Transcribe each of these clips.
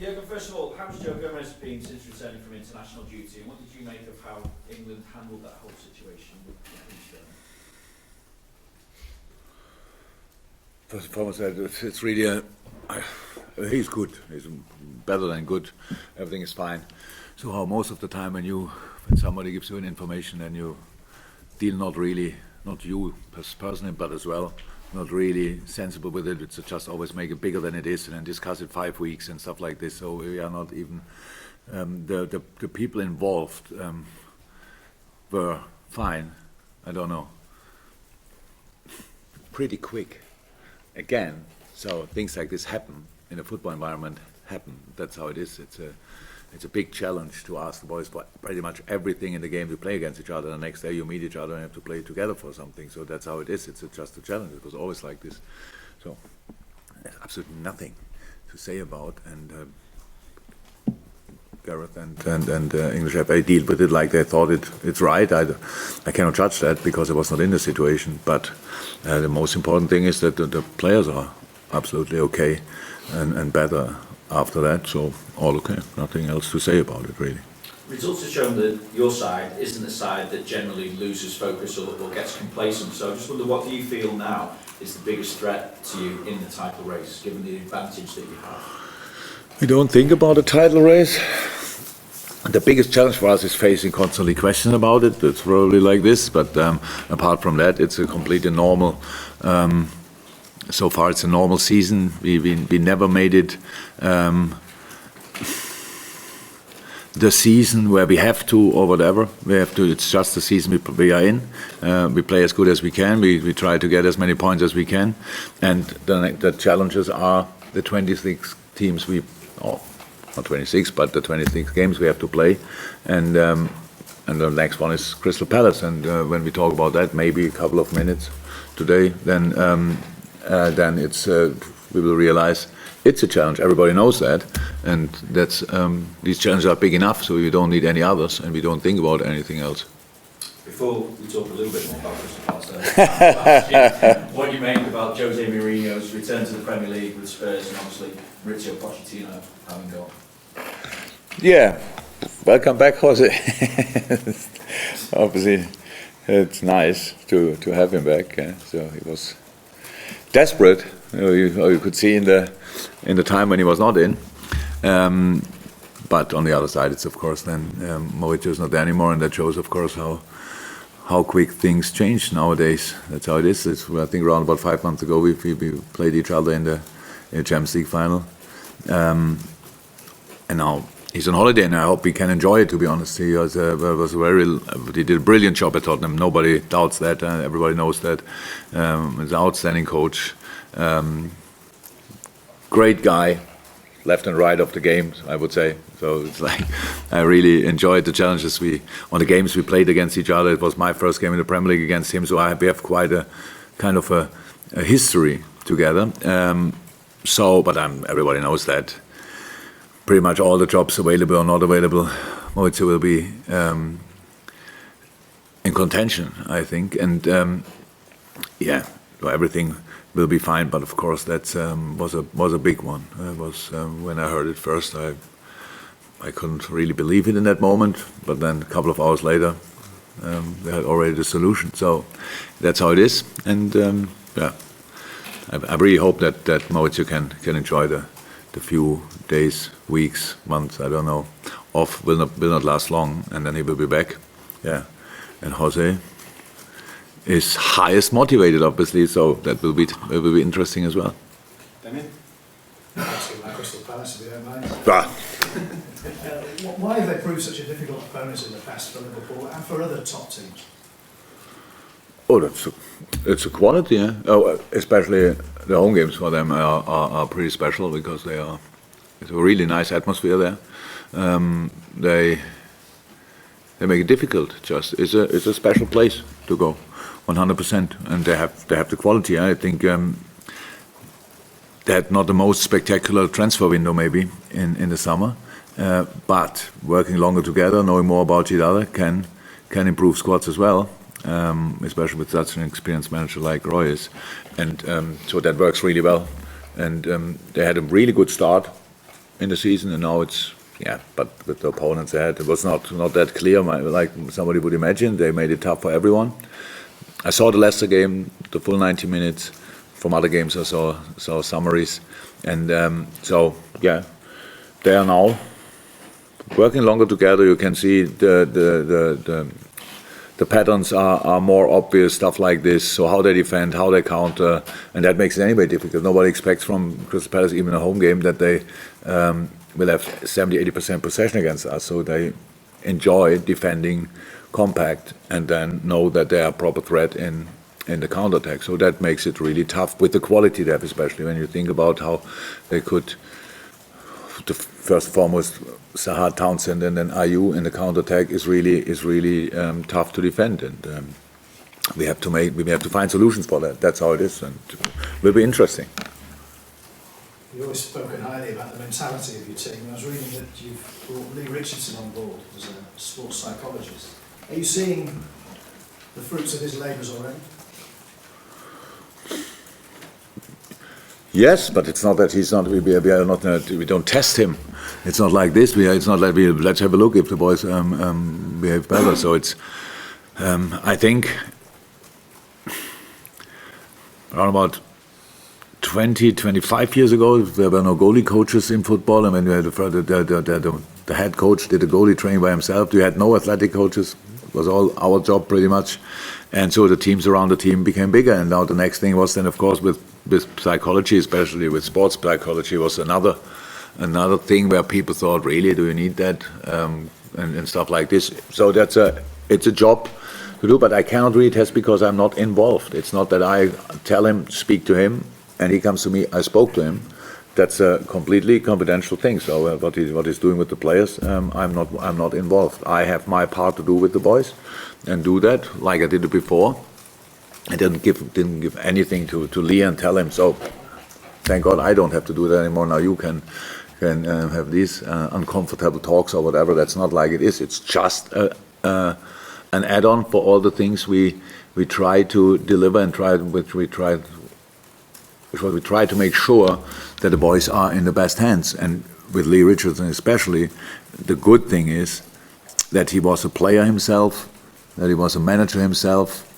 Jurgen, first of all, how has Joe Gomez been since returning from international duty, and what did you make of how England handled that whole situation with First and foremost, it's really he's good. He's better than good. Everything is fine. So how most of the time when somebody gives you an information and you deal not you personally, but as well, not really sensible with it. It's just always make it bigger than it is and then discuss it 5 weeks and stuff like this. So we are not even the people involved were fine. I don't know. Pretty quick. Again, so things like this happen in a football environment. That's how it is. It's a big challenge to ask the boys for pretty much everything in the game to play against each other. The next day you meet each other and have to play together for something. So that's how it is. It's just a challenge. It was always like this. So there's absolutely nothing to say about. And Gareth and English FA deal with it like they thought it's right. I cannot judge that because I was not in the situation. But the most important thing is that the players are absolutely okay and better after that. So all okay. Nothing else to say about it really. Results have shown that your side isn't a side that generally loses focus or gets complacent. So I just wonder, what do you feel now is the biggest threat to you in the title race, given the advantage that you have? We don't think about a title race. The biggest challenge for us is facing constantly questions about it. It's probably like this, but apart from that, it's a completely normal. So far, it's a normal season. We never made it the season where we have to or whatever. We have to. It's just the season we are in. We play as good as we can. We try to get as many points as we can, and the challenges are the 26 teams not 26, but the 26 games we have to play, and the next one is Crystal Palace. And when we talk about that, maybe a couple of minutes today, then it's we will realize it's a challenge. Everybody knows that, and that's these challenges are big enough, so we don't need any others, and we don't think about anything else. Before we talk a little bit more about Crystal Palace, what you make about Jose Mourinho's return to the Premier League with Spurs, and obviously Mauricio Pochettino having gone? Yeah, welcome back, Jose. Obviously, it's nice to have him back. So he was desperate. You could see in the time when he was not in. But on the other side, it's of course then Mauricio is not there anymore, and that shows, of course, how quick things change nowadays. That's how it is. I think around about 5 months ago we played each other in the Champions League final, and now he's on holiday, and I hope he can enjoy it. To be honest, he did a brilliant job at Tottenham. Nobody doubts that. Everybody knows that. He's an outstanding coach, great guy, left and right of the game, I would say. So it's like I really enjoyed the challenges on the games we played against each other. It was my first game in the Premier League against him, so we have quite a kind of a history together. But everybody knows that pretty much all the jobs available or not available, Mauricio will be in contention, I think. And everything will be fine. But of course, that was a big one. It was when I heard it first, I couldn't really believe it in that moment. But then a couple of hours later, they had already the solution. So that's how it is. And I really hope that Mauricio can enjoy the few days, weeks, months, I don't know, off will not last long, and then he will be back. Yeah, and Jose is highest motivated, obviously, so that will be interesting as well. Damien? Crystal Palace, if you don't mind. Why have they proved such a difficult opponent in the past for Liverpool and for other top teams? Oh, it's a quality, yeah. Oh, especially the home games for them are pretty special because it's a really nice atmosphere there. They make it difficult. Just it's a special place to go, 100%, and they have the quality. I think they had not the most spectacular transfer window maybe in the summer, but working longer together, knowing more about each other can improve squads as well. Especially with such an experienced manager like Roy is, and so that works really well. And they had a really good start in the season, and now it's but with the opponents they had, it was not that clear like somebody would imagine. They made it tough for everyone. I saw the Leicester game, the full 90 minutes. From other games I saw summaries, and they are now working longer together. You can see the patterns are more obvious, stuff like this. So how they defend, how they counter, and that makes it anyway difficult. Nobody expects from Crystal Palace, even a home game, that they will have 70-80% possession against us. So they enjoy defending compact and then know that they are a proper threat in the counter-attack. So that makes it really tough with the quality they have, especially when you think about how they could, first and foremost, Zaha, Townsend, and then Ayew in the counter-attack is really tough to defend, and we have to find solutions for that. That's how it is, and it will be interesting. You've always spoken highly about the mentality of your team. I was reading that you've brought Lee Richardson on board as a sports psychologist. Are you seeing the fruits of his labours already? Yes, but it's not that he's not. We are not. We don't test him. It's not like this. It's not like let's have a look if the boys behave better. So it's. I think around about 25 years ago, there were no goalie coaches in football, and when you had the head coach did the goalie training by himself. You had no athletic coaches. It was all our job pretty much, and so the teams around the team became bigger. And now the next thing was then, of course, with psychology, especially with sports psychology, was another thing where people thought, really, do you need that, and stuff like this. So it's a job to do, but I cannot really test because I'm not involved. It's not that I tell him, speak to him, and he comes to me, I spoke to him. That's a completely confidential thing. So what he's doing with the players, I'm not involved. I have my part to do with the boys, and do that like I did it before. I didn't give anything to Lee and tell him. So thank God I don't have to do that anymore. Now you can have these uncomfortable talks or whatever. That's not like it is. It's just an add-on for all the things we try to deliver and we try to make sure that the boys are in the best hands. And with Lee Richardson especially, the good thing is that he was a player himself, that he was a manager himself,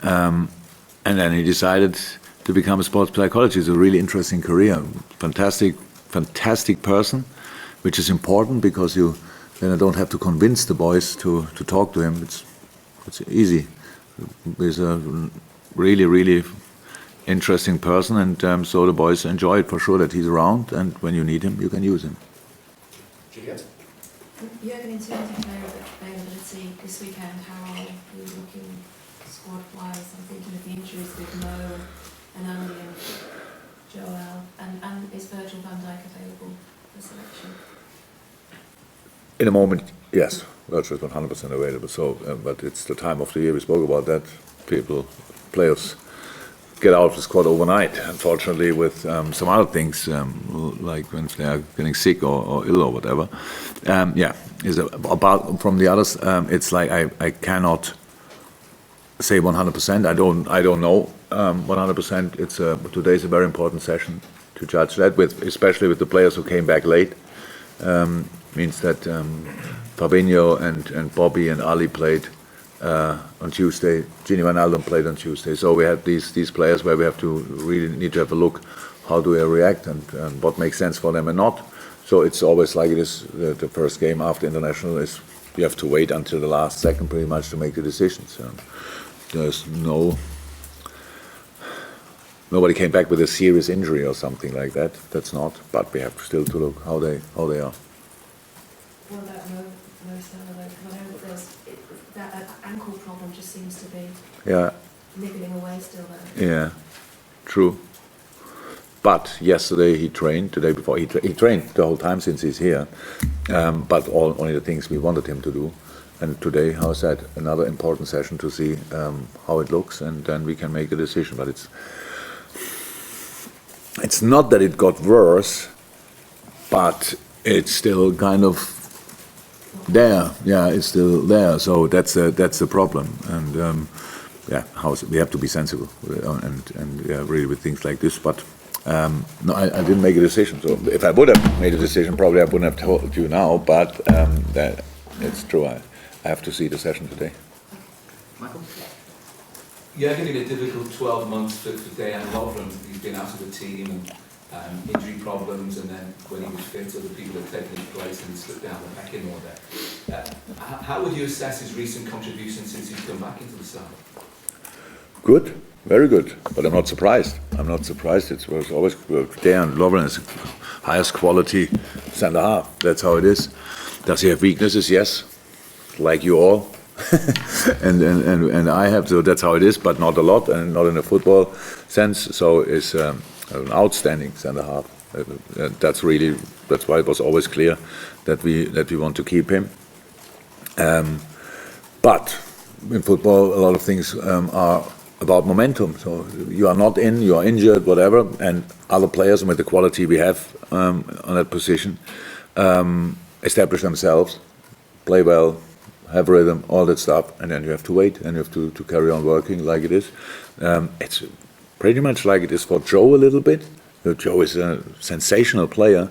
and then he decided to become a sports psychologist. It's a really interesting career, fantastic person, which is important because then I don't have to convince the boys to talk to him. It's easy. He's a really interesting person, and so the boys enjoy it for sure that he's around, and when you need him, you can use him. Juliet? Jurgen, in terms of player availability this weekend, how are you looking squad-wise? I'm thinking of the injuries with Mo and Andy and Joel, and is Virgil van Dijk available for selection? In a moment, yes, Virgil is 100% available. So, but it's the time of the year we spoke about that. Players get out of the squad overnight, unfortunately, with some other things, like when they are getting sick or ill or whatever. About from the others, it's like I cannot say 100%. I don't know 100%. Today's a very important session to judge that, especially with the players who came back late. Means that Fabinho and Bobby and Ali played on Tuesday. Gini Wijnaldum played on Tuesday. So we have these players where we have to really need to have a look how do they react and what makes sense for them and not. So it's always like it is. The first game after international is you have to wait until the last second pretty much to make the decisions. There's nobody came back with a serious injury or something like that. That's not. But we have still to look how they are. What about Mo Salah? Because I know that that ankle problem just seems to be niggling away still there. Yeah, true. But yesterday he trained, the day before he trained the whole time since he's here, but only the things we wanted him to do. And today, how I said, another important session to see how it looks, and then we can make a decision. But it's not that it got worse, but it's still kind of there. Yeah, it's still there. So that's the problem. And we have to be sensible and really with things like this. But No, I didn't make a decision. So if I would have made a decision, probably I wouldn't have told you now. But that it's true. I have to see the session today. Michael? Jurgen had a difficult 12 months for Dejan Lovren. He's been out of the team and injury problems, and then when he was fit, other people had taken his place and slipped down the pecking order. How would you assess his recent contribution since he's come back into the side? Good, very good. But I'm not surprised. I'm not surprised. It was always Dejan Lovren is highest quality centre half. That's how it is. Does he have weaknesses? Yes, like you all. and I have, so that's how it is, but not a lot, and not in a football sense. So it's an outstanding centre half. That's why it was always clear that we want to keep him. But in football, a lot of things are about momentum. So you are not in, you are injured, whatever, and other players with the quality we have on that position establish themselves, play well, have rhythm, all that stuff, and then you have to wait and you have to carry on working like it is. It's pretty much like it is for Joe a little bit. Joe is a sensational player,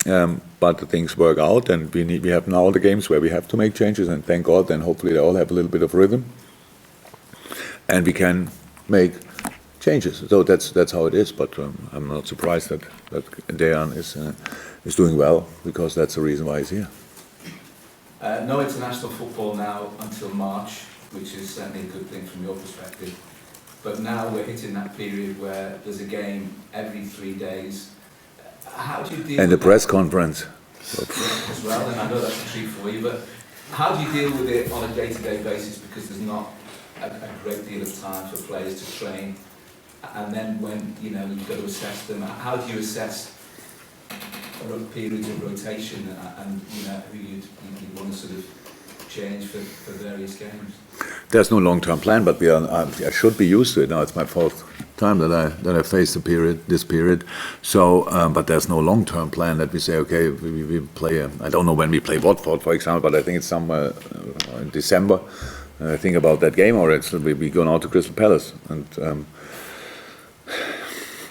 but the things work out, and we have now the games where we have to make changes, and thank God, and hopefully they all have a little bit of rhythm, and we can make changes. So that's how it is. But I'm not surprised that Dejan is doing well, because that's the reason why he's here. No international football now until March, which is certainly a good thing from your perspective. But now we're hitting that period where there's a game every 3 days. How do you deal and with the press conference as well? And I know that's a treat for you, but how do you deal with it on a day-to-day basis, because there's not a great deal of time for players to train, and then when you've got to assess them, how do you assess periods of rotation and who you'd want to sort of change for various games? There's no long-term plan, but I should be used to it now. It's my fourth time that I face this period. So, but there's no long-term plan that we say, okay, we play. I don't know when we play Watford, for example, but I think it's somewhere in December. I think about that game, or we go now to Crystal Palace, and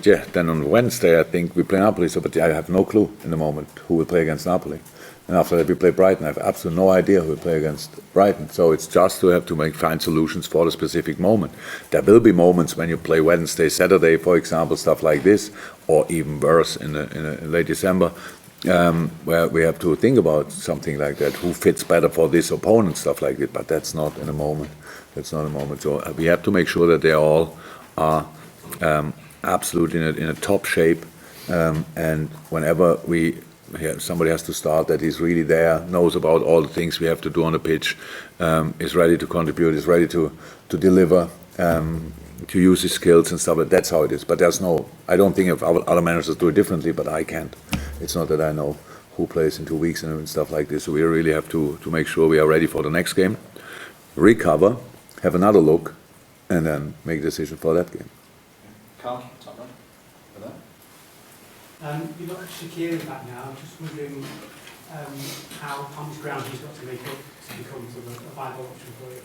then on Wednesday I think we play Napoli. So, but I have no clue in the moment who will play against Napoli. And after that we play Brighton. I have absolutely no idea who will play against Brighton. So it's just to have to find solutions for the specific moment. There will be moments when you play Wednesday, Saturday, for example, stuff like this, or even worse in late December, where we have to think about something like that. Who fits better for this opponent, stuff like that. But that's not in a moment. That's not a moment. So we have to make sure that they all are absolutely in a top shape. And whenever somebody has to start, that he's really there, knows about all the things we have to do on the pitch, is ready to contribute, is ready to deliver, to use his skills and stuff. That's how it is. But I don't think if other managers do it differently, but I can't. It's not that I know who plays in 2 weeks and stuff like this. So we really have to make sure we are ready for the next game, recover, have another look, and then make a decision for that game. Carl, top right. For that. You've got Shaqiri back now. Just wondering how much ground he's got to make up to become sort of a viable option for you.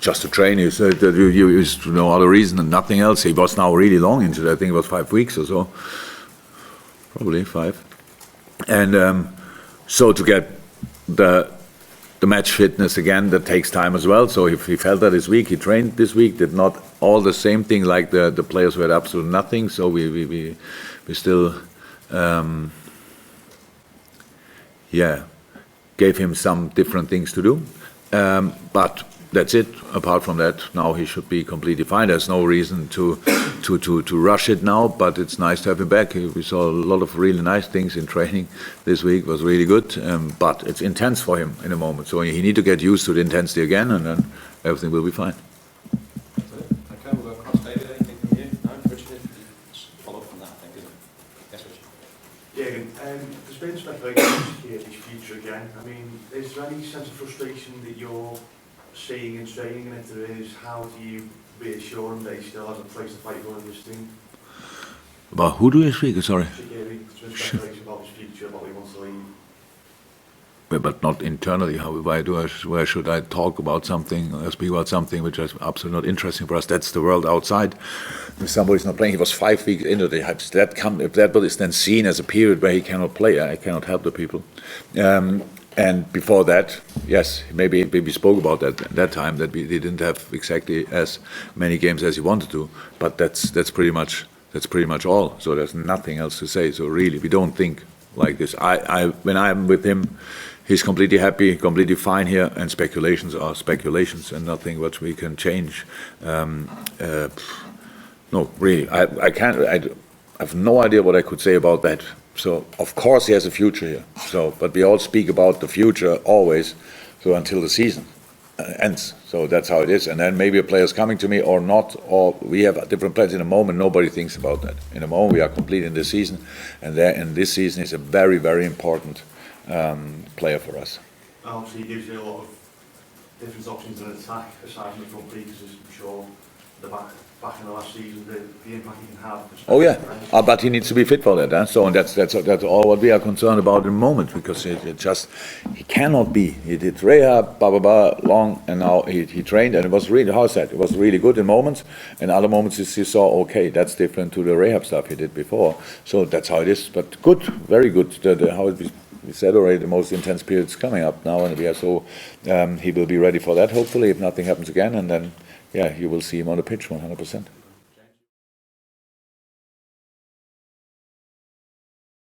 Just to train, you said that you used no other reason and nothing else. He was now really long injured. I think it was 5 weeks or so, probably 5. And so to get the match fitness again, that takes time as well. So if he felt that this week, he trained this week, did not all the same thing like the players who had absolutely nothing. So we still gave him some different things to do. But that's it. Apart from that, now he should be completely fine. There's no reason to rush it now, but it's nice to have him back. We saw a lot of really nice things in training this week. It was really good, but it's intense for him in a moment. So he need to get used to the intensity again, and then everything will be fine. Okay, we'll go across. David, anything from you? No? Richard, follow up from that, I think, isn't it? Yes, Richard. Yeah, there's been speculation on Shaqiri's future again. I mean, is there any sense of frustration that you're seeing in training, and if there is, how do you reassure him that he still has a place to fight for in this team? About who do you speak? Sorry. Shaqiri, there's been speculation about his future, about he wants to leave. but not internally. Why should I talk about something or speak about something which is absolutely not interesting for us? That's the world outside. If somebody's not playing, he was 5 weeks into the hype. If that is then seen as a period where he cannot play, I cannot help the people. And before that, yes, maybe we spoke about that at that time, that we didn't have exactly as many games as he wanted to, but that's pretty much all. So there's nothing else to say. So really, we don't think like this. When I'm with him, he's completely happy, completely fine here, and speculations are speculations and nothing which we can change. No, really, I can't. I have no idea what I could say about that. So of course he has a future here. So, but we all speak about the future always. So until the season ends. So that's how it is. And then maybe a player is coming to me or not, or we have different plans. In a moment, nobody thinks about that. In a moment, we are completing the season, and this season is a very, very important player for us. Obviously, he gives you a lot of different options in attack aside from the front three, because I'm sure the back in the last season, the impact he can have. Oh yeah, but he needs to be fit for that. So and that's all what we are concerned about in the moment, because he cannot be. He did rehab, long, and now he trained, and it was really, how I said, it was really good in moments, and other moments you saw, okay, that's different to the rehab stuff he did before. So that's how it is. But good, very good. How it we said already, the most intense period's coming up now, and we are so he will be ready for that. Hopefully, if nothing happens again, and then. Yeah, you will see him on the pitch 100%.